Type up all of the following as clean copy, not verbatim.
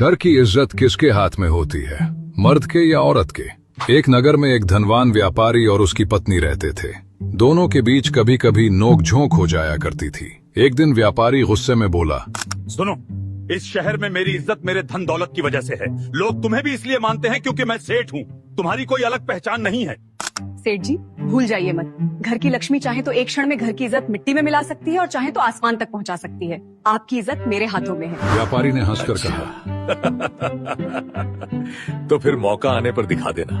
घर की इज्जत किसके हाथ में होती है, मर्द के या औरत के? एक नगर में एक धनवान व्यापारी और उसकी पत्नी रहते थे। दोनों के बीच कभी कभी नोकझोंक हो जाया करती थी। एक दिन व्यापारी गुस्से में बोला, सुनो, इस शहर में मेरी इज्जत मेरे धन दौलत की वजह से है। लोग तुम्हें भी इसलिए मानते हैं क्योंकि मैं सेठ हूँ। तुम्हारी कोई अलग पहचान नहीं है। सेठ जी, भूल जाइए मत, घर की लक्ष्मी चाहे तो एक क्षण में घर की इज्जत मिट्टी में मिला सकती है और चाहे तो आसमान तक पहुंचा सकती है। आपकी इज्जत मेरे हाथों में है। व्यापारी ने हंसकर कहा, तो फिर मौका आने पर दिखा देना।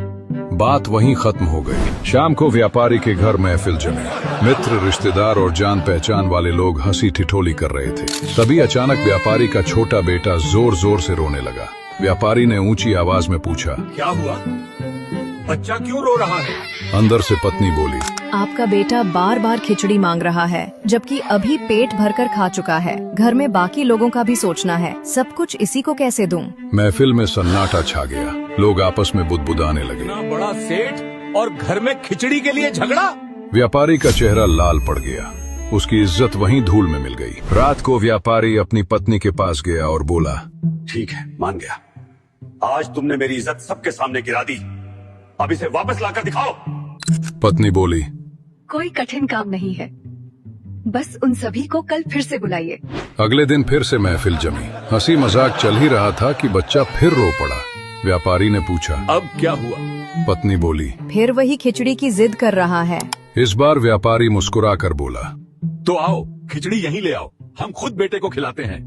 बात वहीं खत्म हो गई। शाम को व्यापारी के घर महफिल जमी। मित्र, रिश्तेदार और जान पहचान वाले लोग हंसी ठिठोली कर रहे थे। तभी अचानक व्यापारी का छोटा बेटा जोर जोर से रोने लगा। व्यापारी ने ऊंची आवाज में पूछा, क्या हुआ? बच्चा क्यों रो रहा है? अंदर से पत्नी बोली, आपका बेटा बार बार खिचड़ी मांग रहा है, जबकि अभी पेट भरकर खा चुका है। घर में बाकी लोगों का भी सोचना है, सब कुछ इसी को कैसे दूं? महफिल में सन्नाटा छा गया। लोग आपस में बुदबुदाने लगे। इतना बड़ा सेठ और घर में खिचड़ी के लिए झगड़ा? व्यापारी का चेहरा लाल पड़ गया। उसकी इज्जत वहीं धूल में मिल गई। रात को व्यापारी अपनी पत्नी के पास गया और बोला, ठीक है, मान गया। आज तुमने मेरी इज्जत सबके सामने गिरा दी। अब इसे वापस लाकर दिखाओ। पत्नी बोली, कोई कठिन काम नहीं है, बस उन सभी को कल फिर से बुलाइए। अगले दिन फिर से महफिल जमी। हंसी मजाक चल ही रहा था कि बच्चा फिर रो पड़ा। व्यापारी ने पूछा, अब क्या हुआ? पत्नी बोली, फिर वही खिचड़ी की जिद कर रहा है। इस बार व्यापारी मुस्कुरा कर बोला, तो आओ, खिचड़ी यहीं ले आओ, हम खुद बेटे को खिलाते हैं।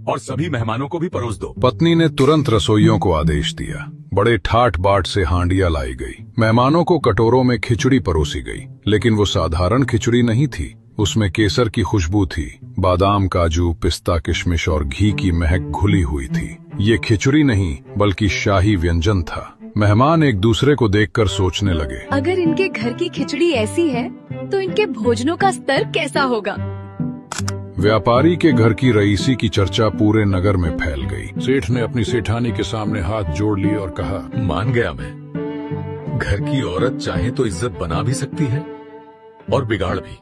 और सभी मेहमानों को भी परोस दो। पत्नी ने तुरंत रसोइयों को आदेश दिया। बड़े ठाट बाट से हांडियां लाई गई। मेहमानों को कटोरों में खिचड़ी परोसी गई, लेकिन वो साधारण खिचड़ी नहीं थी। उसमें केसर की खुशबू थी, बादाम, काजू, पिस्ता, किशमिश और घी की महक घुली हुई थी। ये खिचड़ी नहीं बल्कि शाही व्यंजन था। मेहमान एक दूसरे को देखकर सोचने लगे, अगर इनके घर की खिचड़ी ऐसी है तो इनके भोजनों का स्तर कैसा होगा? व्यापारी के घर की रईसी की चर्चा पूरे नगर में फैल गई। सेठ ने अपनी सेठानी के सामने हाथ जोड़ लिए और कहा, मान गया मैं। घर की औरत चाहे तो इज्जत बना भी सकती है और बिगाड़ भी।